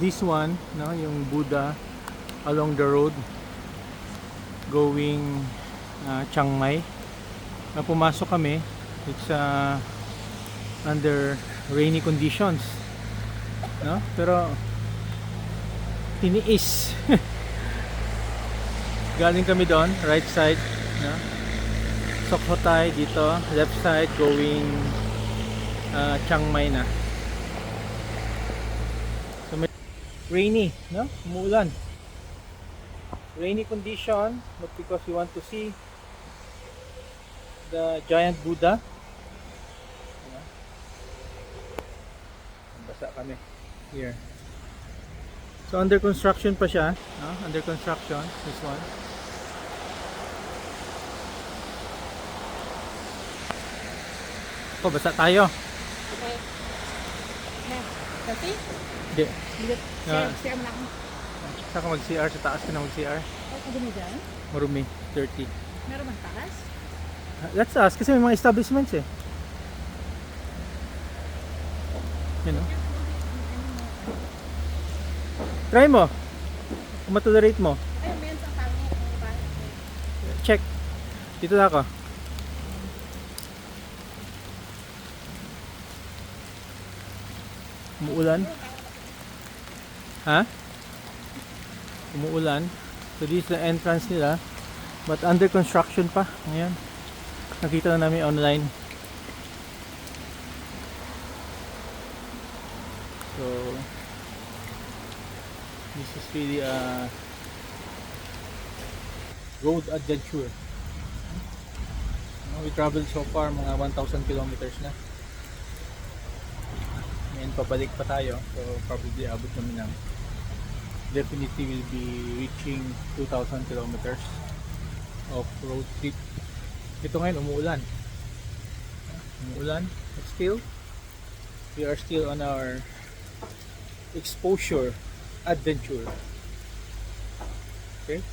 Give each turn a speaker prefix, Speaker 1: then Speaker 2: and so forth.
Speaker 1: This one, no, yung Buddha along the road going Chiang Mai. Na pumasok kami, it's under rainy conditions, no? Pero tiniis. Galing kami doon, right side, no? Sukhothai dito, left side going Chiang Mai na. So may rainy, no? Umuulan. Rainy condition, but because we want to see the giant Buddha. Basa kami here. So under construction pa siya, no? Under construction, this one. Oh, basa tayo.
Speaker 2: Okay. Kasi?
Speaker 1: Hindi.
Speaker 2: Siya mo na ako.
Speaker 1: Saka mag-CR, sa taas ka na mag-CR.
Speaker 2: Ay, kadumi dyan?
Speaker 1: Marumi, dirty.
Speaker 2: Meron bang taas?
Speaker 1: Let's ask, kasi may mga establishments eh. You know? Try mo. Kung matolerate mo.
Speaker 2: Ay, meron sa tango.
Speaker 1: Check. Dito na ako. Umuulan. Ha? Umuulan. So this is the entrance nila. But under construction pa. Ngayon. Nakita na namin online. So this is really a road adventure. We traveled so far mga 1,000 kilometers na. Ngayon pabalik pa tayo. So probably abot namin ng definitely will be reaching 2,000 kilometers of road trip. Ito ngayon umuulan. Umuulan. But still, we are still on our exposure adventure. Okay?